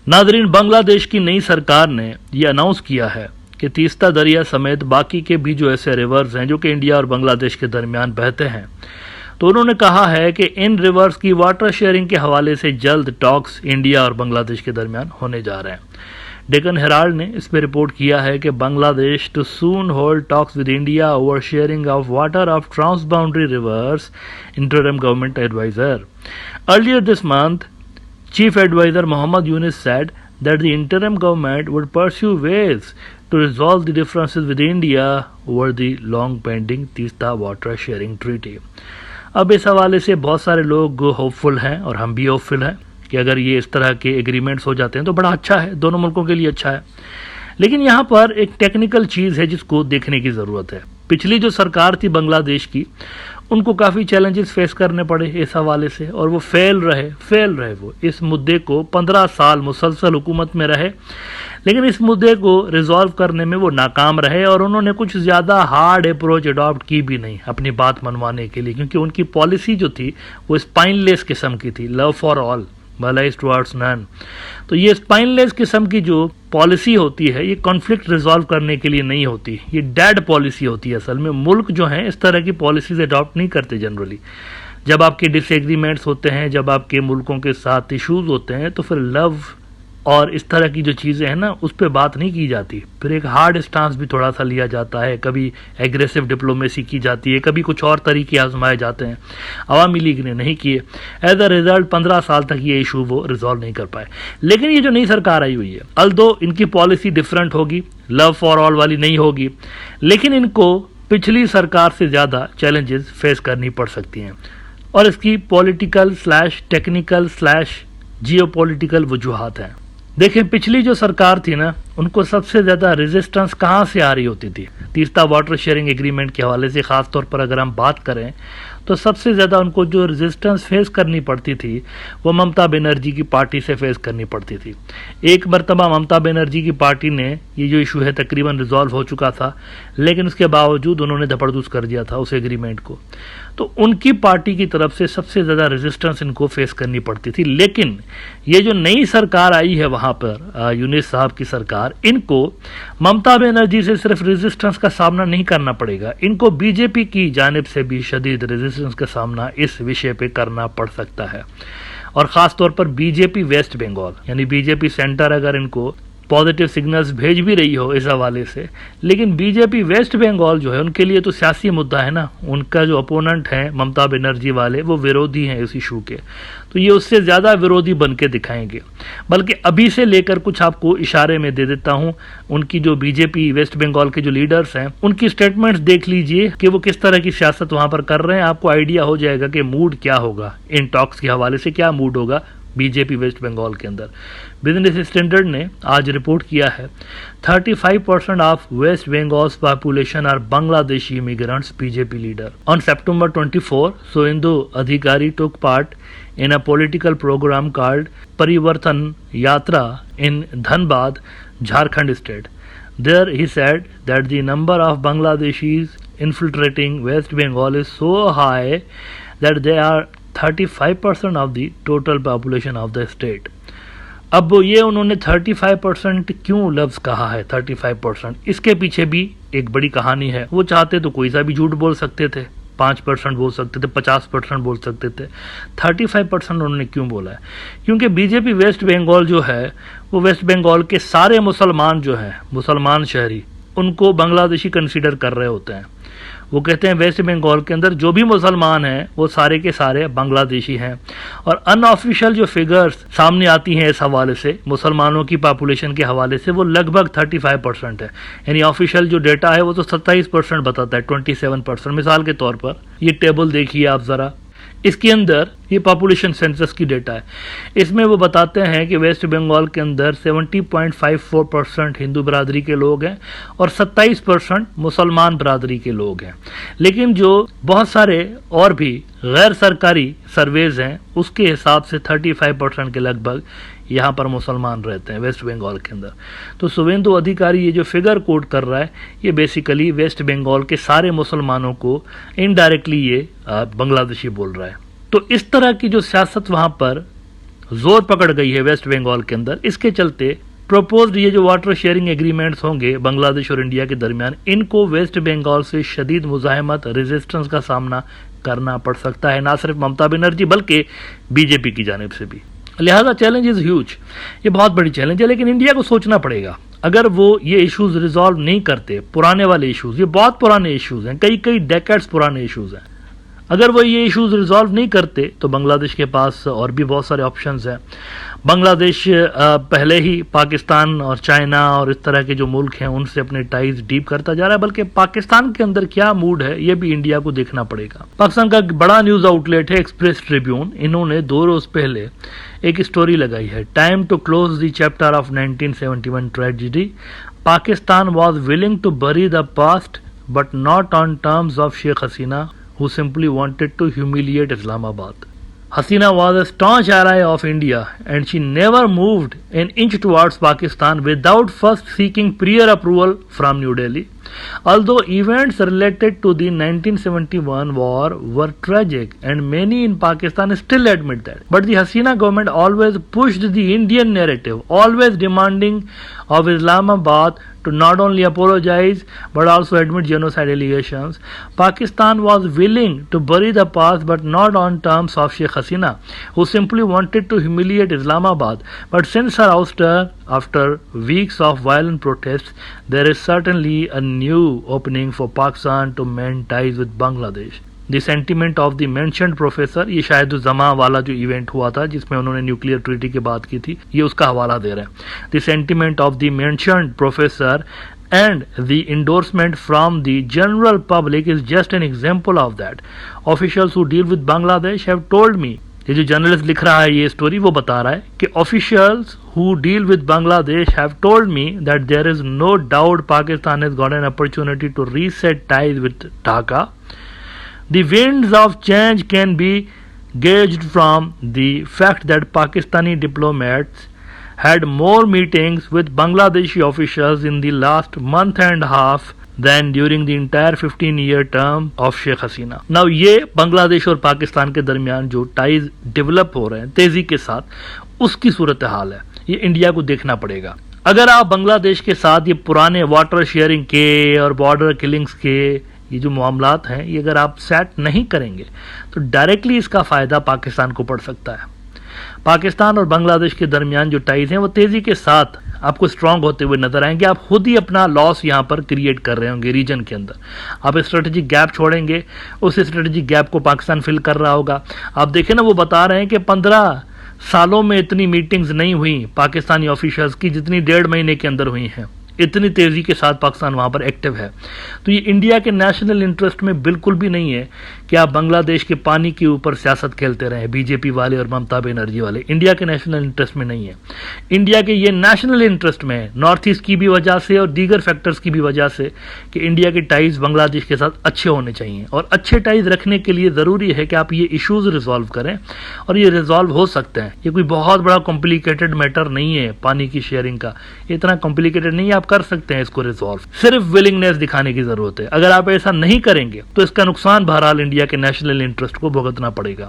Nadreen, Bangladesh की नई सरकार ने यह अनाउंस किया है कि तीस्ता दरिया समेत बाकी के भी जो ऐसे रिवर्स हैं जो कि इंडिया और बांग्लादेश के दरमियान बहते हैं, तो उन्होंने कहा है कि इन रिवर्स की वाटर शेयरिंग के हवाले से जल्द टॉक्स इंडिया और बांग्लादेश के दरमियान होने जा रहे हैं। डेक्कन हेराल्ड ने इस पर रिपोर्ट किया है कि Bangladesh to soon hold talks with India over sharing of water of trans boundary rivers, interim government advisor. Earlier this month, Chief Advisor Mohammad Yunus said that the interim government would pursue ways to resolve the differences with India over the long-pending Teesta Water Sharing Treaty. अब इस हवाले से बहुत सारे लोग hopeful हैं और हम भी होपफुल हैं कि अगर ये इस तरह के एग्रीमेंट्स हो जाते हैं तो बड़ा अच्छा है, दोनों मुल्कों के लिए अच्छा है। लेकिन यहाँ पर एक टेक्निकल चीज़ है जिसको देखने की ज़रूरत है। पिछली जो सरकार थी बांग्लादेश की, उनको काफ़ी चैलेंजेस फेस करने पड़े इस हवाले से, और वो फेल रहे वो इस मुद्दे को 15 साल मुसलसल हुकूमत में रहे, लेकिन इस मुद्दे को रिजॉल्व करने में वो नाकाम रहे और उन्होंने कुछ ज़्यादा हार्ड अप्रोच अडॉप्ट की भी नहीं अपनी बात मनवाने के लिए, क्योंकि उनकी पॉलिसी जो थी वो स्पाइनलेस किस्म की थी, लव फॉर ऑल भलाई टुवर्ड्स नन। तो ये स्पाइनलेस किस्म की जो पॉलिसी होती है ये कॉन्फ्लिक्ट रिजॉल्व करने के लिए नहीं होती, ये डेड पॉलिसी होती है। असल में मुल्क जो हैं इस तरह की पॉलिसीज अडॉप्ट नहीं करते जनरली। जब आपके डिसएग्रीमेंट्स होते हैं, जब आपके मुल्कों के साथ इश्यूज होते हैं, तो फिर लव और इस तरह की जो चीज़ें हैं ना उस पर बात नहीं की जाती, फिर एक हार्ड स्टांस भी थोड़ा सा लिया जाता है, कभी एग्रेसिव डिप्लोमेसी की जाती है, कभी कुछ और तरीके आजमाए जाते हैं। अवामी लीग ने नहीं किए, एज अ रिजल्ट 15 साल तक ये इशू वो रिजॉल्व नहीं कर पाए। लेकिन ये जो नई सरकार आई हुई है, अल्दो इनकी पॉलिसी डिफरेंट होगी, लव फॉर ऑल वाली नहीं होगी, लेकिन इनको पिछली सरकार से ज़्यादा चैलेंजेस फेस करनी पड़ सकती हैं, और इसकी पॉलिटिकल / टेक्निकल / जियोपॉलिटिकल वजूहात हैं। देखें, पिछली जो सरकार थी ना, उनको सबसे ज़्यादा रेजिस्टेंस कहाँ से आ रही होती थी? तीस्ता वाटर शेयरिंग एग्रीमेंट के हवाले से ख़ास तौर पर अगर हम बात करें तो सबसे ज़्यादा उनको जो रेजिस्टेंस फेस करनी पड़ती थी वो ममता बनर्जी की पार्टी से फेस करनी पड़ती थी। एक मरतबा ममता बनर्जी की पार्टी ने ये जो इशू है तकरीबन रिजॉल्व हो चुका था, लेकिन उसके बावजूद उन्होंने धपड़दूस कर दिया था उस एग्रीमेंट को, तो उनकी पार्टी की तरफ से सबसे ज़्यादा रेजिस्टेंस इनको फेस करनी पड़ती थी। लेकिन ये जो नई सरकार आई है वहाँ पर यूनिस साहब की सरकार, इनको ममता बनर्जी से सिर्फ रेजिस्टेंस का सामना नहीं करना पड़ेगा, इनको बीजेपी की जानिब से भी शदीद रेजिस्टेंस का सामना इस विषय पे करना पड़ सकता है। और ख़ास तौर पर बीजेपी वेस्ट बंगाल यानी बीजेपी सेंटर अगर इनको पॉजिटिव सिग्नल्स भेज भी रही हो इस हवाले से, लेकिन बीजेपी वेस्ट बंगाल जो है उनके लिए तो सियासी मुद्दा है ना, उनका जो अपोनेंट है ममता बनर्जी वाले वो विरोधी हैं इस इशू के, तो ये उससे ज़्यादा विरोधी बन के दिखाएंगे। बल्कि अभी से लेकर कुछ आपको इशारे में दे देता हूँ, उनकी जो बीजेपी वेस्ट बंगाल के जो लीडर्स हैं उनकी स्टेटमेंट्स देख लीजिए कि वो किस तरह की सियासत वहाँ पर कर रहे हैं, आपको आइडिया हो जाएगा कि मूड क्या होगा इन टॉक्स के हवाले से, क्या मूड होगा बीजेपी वेस्ट बंगाल के अंदर। बिजनेस स्टैंडर्ड ने आज रिपोर्ट किया है 35% of West Bengal's population are Bangladeshi immigrants, BJP leader. On September 24, Suvendu Adhikari took part in a political program called Parivartan Yatra in Dhanbad, Jharkhand state. There he said that the number of Bangladeshis infiltrating West Bengal is so high that they are 35% of the total population of the state. अब ये उन्होंने 35% क्यों लफ्ज़ कहा है 35%, इसके पीछे भी एक बड़ी कहानी है। वो चाहते तो कोई सा भी झूठ बोल सकते थे, 5% बोल सकते थे, 50% बोल सकते थे, 35% उन्होंने क्यों बोला है? क्योंकि बीजेपी वेस्ट बंगाल जो है वो वेस्ट बंगाल के सारे मुसलमान जो हैं, मुसलमान शहरी, उनको बांग्लादेशी कंसीडर कर रहे होते हैं। वो कहते हैं वेस्ट बंगाल के अंदर जो भी मुसलमान हैं वो सारे के सारे बांग्लादेशी हैं। और अनऑफिशियल जो फिगर्स सामने आती हैं इस हवाले से मुसलमानों की पॉपुलेशन के हवाले से वो लगभग 35% है, यानी ऑफिशियल जो डेटा है वो तो 27% बताता है, 27%। मिसाल के तौर पर ये टेबल देखिए आप ज़रा, इसके अंदर ये पॉपुलेशन सेंसस की डेटा है, इसमें वो बताते हैं कि वेस्ट बंगाल के अंदर 70.54% हिंदू बरादरी के लोग हैं और 27% मुसलमान बरादरी के लोग हैं। लेकिन जो बहुत सारे और भी गैर सरकारी सर्वेज हैं उसके हिसाब से 35% के लगभग यहाँ पर मुसलमान रहते हैं वेस्ट बंगाल के अंदर। तो सुवेंदु अधिकारी ये जो फिगर कोट कर रहा है ये बेसिकली वेस्ट बंगाल के सारे मुसलमानों को इनडायरेक्टली ये बांग्लादेशी बोल रहा है। तो इस तरह की जो सियासत वहाँ पर زور پکڑ گئی ہے ویسٹ بنگال کے اندر. اس کے چلتے پروپوزڈ یہ جو واٹر شیئرنگ ایگریمنٹس ہوں گے بنگلہ دیش اور انڈیا کے درمیان، ان کو ویسٹ بنگال سے شدید مزاحمت، ریزسٹنس کا سامنا کرنا پڑ سکتا ہے، نہ صرف ممتا بنرجی بلکہ بی جے پی کی جانب سے بھی. لہذا چیلنج از ہیوج، یہ بہت بڑی چیلنج ہے. لیکن انڈیا کو سوچنا پڑے گا، اگر وہ یہ ایشوز ریزالو نہیں کرتے، پرانے والے ایشوز، یہ بہت پرانے ایشوز ہیں، کئی ڈیکیڈز پرانے ایشوز ہیں، اگر وہ یہ ایشوز ریزالو نہیں کرتے تو بنگلہ دیش کے پاس اور بھی بہت سارے آپشنز ہیں. بنگلہ دیش پہلے ہی پاکستان اور چائنا اور اس طرح کے جو ملک ہیں ان سے اپنے ٹائز ڈیپ کرتا جا رہا ہے، بلکہ پاکستان کے اندر کیا موڈ ہے یہ بھی انڈیا کو دیکھنا پڑے گا. پاکستان کا بڑا نیوز آؤٹ لیٹ ہے ایکسپریس ٹریبیون، انہوں نے 2 روز پہلے ایک اسٹوری لگائی ہے، time to close the chapter of 1971 tragedy, Pakistan was willing to bury the past but not on terms of Sheikh Hasina who simply wanted to humiliate Islamabad. Hasina was a staunch ally of India and she never moved an inch towards Pakistan without first seeking prior approval from New Delhi. Although events related to the 1971 war were tragic and many in Pakistan still admit that, but the Hasina government always pushed the Indian narrative, always demanding of Islamabad to not only apologize but also admit genocide allegations. Pakistan was willing to bury the past but not on terms of Sheikh Hasina, who simply wanted to humiliate Islamabad. But since her ouster, after weeks of violent protests, there is certainly a new opening for Pakistan to mend ties with Bangladesh. The sentiment of the mentioned professor, یہ شاہد الزماں والا جو event ہوا تھا جس میں انہوں نے nuclear treaty کی بات کی تھی، یہ اس کا حوالہ دے رہے ہیں. The sentiment of the mentioned professor and the endorsement from the general public is just an example of that. Officials who deal with Bangladesh have told me، یہ جو جرنلسٹ لکھ رہا ہے یہ اسٹوری وہ بتا رہا ہے کہ officials who deal with Bangladesh have told me that there is no doubt Pakistan has got an opportunity to reset ties with Dhaka. The winds of change can be gauged from the fact that Pakistani diplomats had more meetings with Bangladeshi officials in the last month and a half than during the entire 15-year term of Sheikh Hasina. Now یہ بنگلہ دیش اور پاکستان کے درمیان جو ties develop ہو رہے ہیں تیزی کے ساتھ، اس کی صورتحال ہے، یہ انڈیا کو دیکھنا پڑے گا. اگر آپ بنگلہ دیش کے ساتھ یہ پرانے واٹر شیئرنگ کے اور بارڈر کلنگز کے یہ جو معاملات ہیں یہ اگر آپ سیٹ نہیں کریں گے تو ڈائریکٹلی اس کا فائدہ پاکستان کو پڑ سکتا ہے. پاکستان اور بنگلہ دیش کے درمیان جو ٹائز ہیں وہ تیزی کے ساتھ آپ کو اسٹرانگ ہوتے ہوئے نظر آئیں گے. آپ خود ہی اپنا لاس یہاں پر کریٹ کر رہے ہوں گے ریجن کے اندر. آپ اسٹریٹجک گیپ چھوڑیں گے، اس اسٹریٹجک گیپ کو پاکستان فل کر رہا ہوگا. آپ دیکھیں نا، وہ بتا رہے ہیں کہ 15 سالوں میں اتنی میٹنگز نہیں ہوئی پاکستانی آفیشلز کی جتنی 1.5 مہینے کے اندر ہوئی ہیں. اتنی تیزی کے ساتھ پاکستان وہاں پر ایکٹیو ہے. تو یہ انڈیا کے نیشنل انٹرسٹ میں بالکل بھی نہیں ہے کہ آپ بنگلہ دیش کے پانی کے اوپر سیاست کھیلتے رہیں، بی جے پی والے اور ممتا بنرجی والے. انڈیا کے نیشنل انٹرسٹ میں نہیں ہے. انڈیا کے یہ نیشنل انٹرسٹ میں ہے، نارتھ ایسٹ کی بھی وجہ سے اور دیگر فیکٹرز کی بھی وجہ سے، کہ انڈیا کے ٹائز بنگلہ دیش کے ساتھ اچھے ہونے چاہیے. اور اچھے ٹائز رکھنے کے لیے ضروری ہے کہ آپ یہ ایشوز ریزالو کریں، اور یہ ریزالو ہو سکتے ہیں. یہ کوئی بہت بڑا کمپلیکیٹڈ میٹر نہیں ہے پانی کی شیئرنگ کا، اتنا کمپلیکیٹڈ نہیں ہے، آپ کر سکتے ہیں اس کو ریزالو. صرف ولنگنیس دکھانے کی ضرورت ہے. اگر آپ ایسا نہیں کریں گے تو اس کا نقصان بہرحال انڈیا کے نیشنل انٹرسٹ کو بھگتنا پڑے گا.